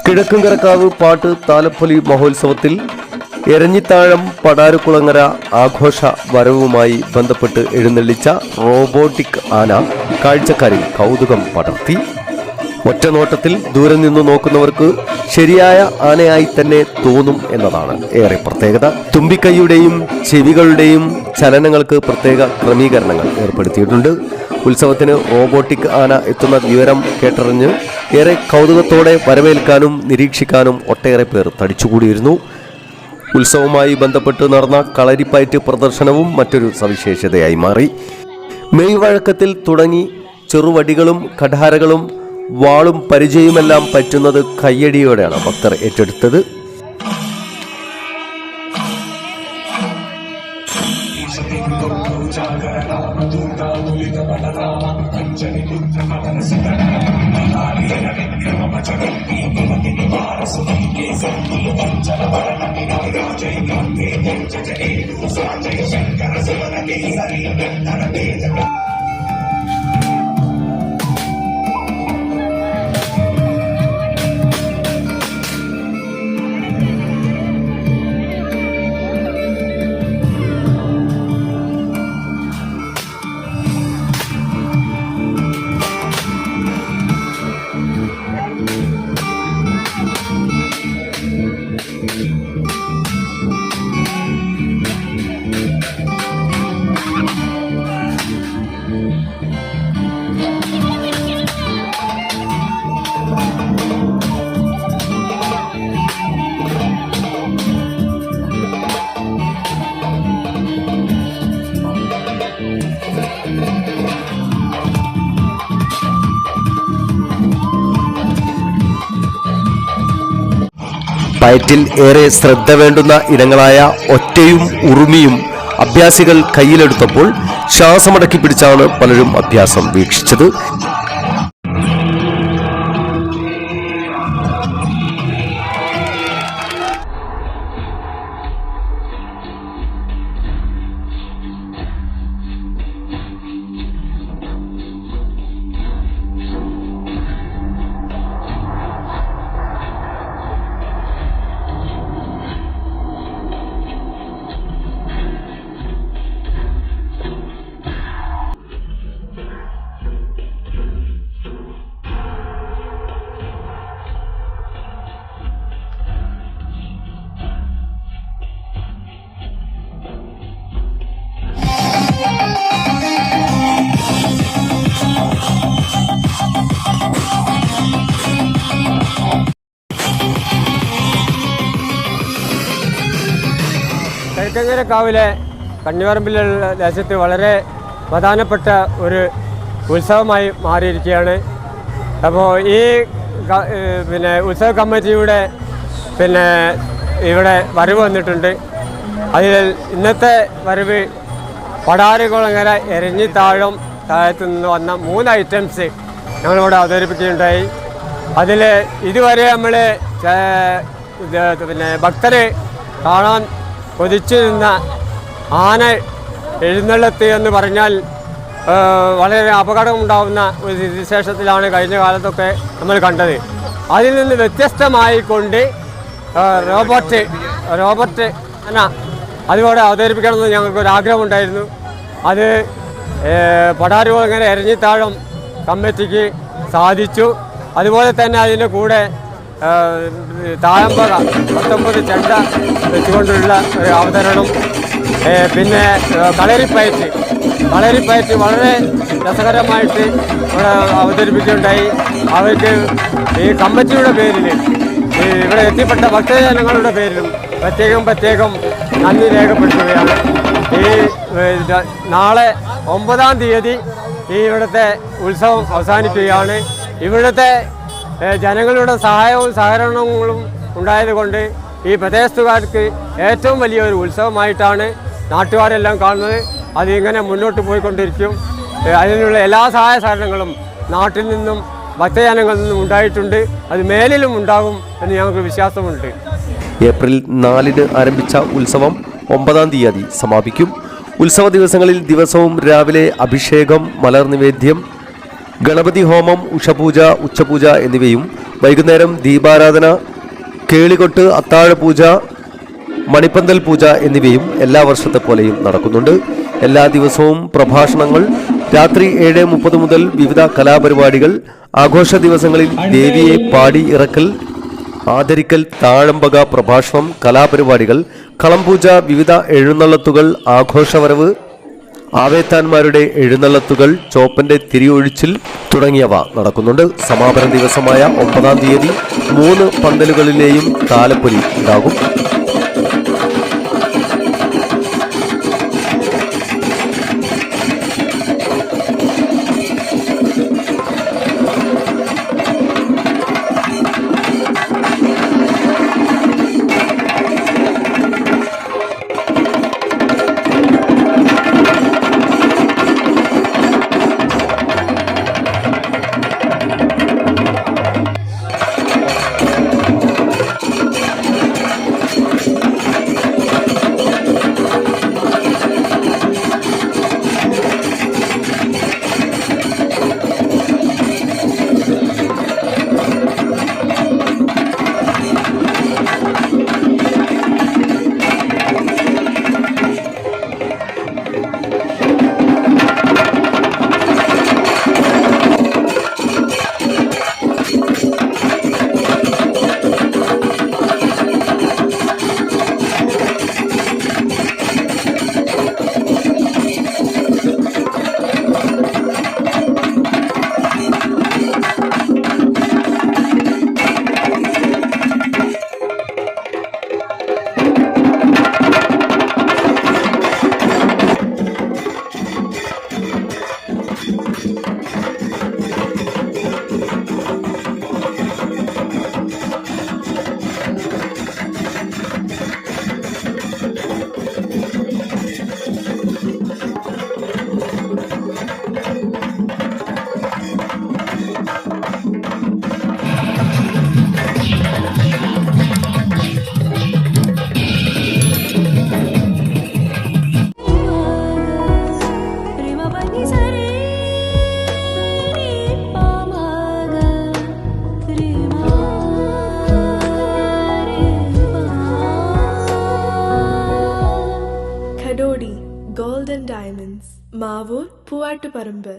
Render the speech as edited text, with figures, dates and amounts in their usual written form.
കിഴക്കുംകരക്കാവ് പാട്ട് താലപ്പൊലി മഹോത്സവത്തിൽ എരഞ്ഞിത്താഴം പടാരുകുളങ്ങര ആഘോഷ വരവുമായി ബന്ധപ്പെട്ട് എഴുന്നള്ളിച്ച റോബോട്ടിക് ആന കാഴ്ചക്കാരിൽ കൗതുകം പടർത്തി. ഒറ്റനോട്ടത്തിൽ ദൂരെ നിന്ന് നോക്കുന്നവർക്ക് ശരിയായ ആനയായി തന്നെ തോന്നും എന്നതാണ് ഏറെ പ്രത്യേകത. തുമ്പിക്കൈയുടെയും ചെവികളുടെയും ചലനങ്ങൾക്ക് പ്രത്യേക ക്രമീകരണങ്ങൾ ഏർപ്പെടുത്തിയിട്ടുണ്ട്. ഉത്സവത്തിന് റോബോട്ടിക് ആന എത്തുന്ന വിവരം കേട്ടറിഞ്ഞ് ഏറെ കൗതുകത്തോടെ വരവേൽക്കാനും നിരീക്ഷിക്കാനും ഒട്ടേറെ പേർ തടിച്ചുകൂടിയിരുന്നു. ഉത്സവവുമായി ബന്ധപ്പെട്ട് നടന്ന കളരിപ്പയറ്റ് പ്രദർശനവും മറ്റൊരു സവിശേഷതയായി മാറി. മെയ് വഴക്കത്തിൽ തുടങ്ങി ചെറുവടികളും കഠാരകളും വാളും പരിചയമെല്ലാം പറ്റുന്നത് കയ്യടിയോടെയാണ് ഭക്തർ ഏറ്റെടുത്തത്. പയറ്റിൽ ഏറെ ശ്രദ്ധ വേണ്ടുന്ന ഇനങ്ങളായ ഒറ്റയും ഉറുമിയും അഭ്യാസികൾ കയ്യിലെടുത്തപ്പോൾ ശ്വാസമടക്കി പിടിച്ചാണ് പലരും അഭ്യാസം വീക്ഷിച്ചത്. കിഴക്കഞ്ചേരക്കാവിലെ കണ്ണിപറമ്പിലുള്ള ദേശത്ത് വളരെ പ്രധാനപ്പെട്ട ഒരു ഉത്സവമായി മാറിയിരിക്കുകയാണ്. അപ്പോൾ ഈ ഉത്സവ കമ്മിറ്റിയുടെ ഇവിടെ വരവ് വന്നിട്ടുണ്ട്. അതിൽ ഇന്നത്തെ വരവ് പടാരുകുളങ്ങര എരഞ്ഞിത്താഴം താഴത്തു നിന്ന് വന്ന 3 ഐറ്റംസ് ഞങ്ങളിവിടെ അവതരിപ്പിക്കുകയുണ്ടായി. അതിൽ ഇതുവരെ നമ്മൾ ഭക്തർ കാണാൻ കൊതിച്ചു നിന്ന ആന എഴുന്നള്ളത്ത് എന്ന് പറഞ്ഞാൽ വളരെ അപകടമുണ്ടാകുന്ന ഒരു സ്ഥിതിവിശേഷത്തിലാണ് കഴിഞ്ഞ കാലത്തൊക്കെ നമ്മൾ കണ്ടത്. അതിൽ നിന്ന് വ്യത്യസ്തമായിക്കൊണ്ട് റോബോട്ട് ആന അതുപോലെ അവതരിപ്പിക്കണമെന്ന് ഞങ്ങൾക്കൊരാഗ്രഹമുണ്ടായിരുന്നു. അത് പടാരുകുളങ്ങര എരഞ്ഞിത്താഴം കമ്മിറ്റിക്ക് സാധിച്ചു. അതുപോലെ തന്നെ അതിൻ്റെ കൂടെ താഴമ്പക 19 ചെണ്ട വെച്ചുകൊണ്ടുള്ള ഒരു അവതരണം, പിന്നെ കളരിപ്പയറ്റ് വളരെ രസകരമായിട്ട് ഇവിടെ അവതരിപ്പിക്കുകയുണ്ടായി. അവർക്ക് ഈ കമ്മിറ്റിയുടെ പേരിൽ ഇവിടെ എത്തിപ്പെട്ട ഭക്തജനങ്ങളുടെ പേരിലും പ്രത്യേകം നന്ദി രേഖപ്പെടുത്തുകയാണ്. ഈ നാളെ 9-ാം തീയതി ഈ ഇവിടുത്തെ ഉത്സവം അവസാനിക്കുകയാണ്. ഇവിടുത്തെ ജനങ്ങളുടെ സഹായവും സഹകരണങ്ങളും ഉണ്ടായതുകൊണ്ട് ഈ പ്രദേശത്തുകാർക്ക് ഏറ്റവും വലിയൊരു ഉത്സവമായിട്ടാണ് നാട്ടുകാരെല്ലാം കാണുന്നത്. അതിങ്ങനെ മുന്നോട്ട് പോയിക്കൊണ്ടിരിക്കും. അതിനുള്ള എല്ലാ സഹായ സഹകരണങ്ങളും നാട്ടിൽ നിന്നും ഭക്തജനങ്ങളിൽ നിന്നും ഉണ്ടായിട്ടുണ്ട്. അത് മേലിലും ഉണ്ടാകും എന്ന് ഞങ്ങൾക്ക് വിശ്വാസമുണ്ട്. ഏപ്രിൽ 4-ന് ആരംഭിച്ച ഉത്സവം 9-ാം തീയതി സമാപിക്കും. ഉത്സവ ദിവസങ്ങളിൽ ദിവസവും രാവിലെ അഭിഷേകം, മലർ നിവേദ്യം, ഗണപതി ഹോമം, ഉഷപൂജ, ഉച്ചപൂജ എന്നിവയും വൈകുന്നേരം ദീപാരാധന, കേളികൊട്ട്, അത്താഴപൂജ, മണിപ്പന്തൽ പൂജ എന്നിവയും എല്ലാ വർഷത്തെ പോലെയും നടക്കുന്നുണ്ട്. എല്ലാ ദിവസവും പ്രഭാഷണങ്ങൾ, രാത്രി 7:30 മുതൽ വിവിധ കലാപരിപാടികൾ, ആഘോഷ ദിവസങ്ങളിൽ ദേവിയെ പാടി ഇറക്കൽ, ആദരിക്കൽ, താഴമ്പക, പ്രഭാഷണം, കലാപരിപാടികൾ, കളംപൂജ, വിവിധ എഴുന്നള്ളത്തുകൾ, ആഘോഷവരവ്, ആവേത്താന്മാരുടെ എഴുന്നള്ളത്തുകൾ, ചോപ്പന്റെ തിരിയൊഴിച്ചിൽ തുടങ്ങിയവ നടക്കുന്നുണ്ട്. സമാപന ദിവസമായ 9-ാം തീയതി 3 പന്തലുകളിലെയും താലപ്പൊലി ഉണ്ടാകും. Kadodi Gold and Diamonds, Mavur, Puvattuparambur.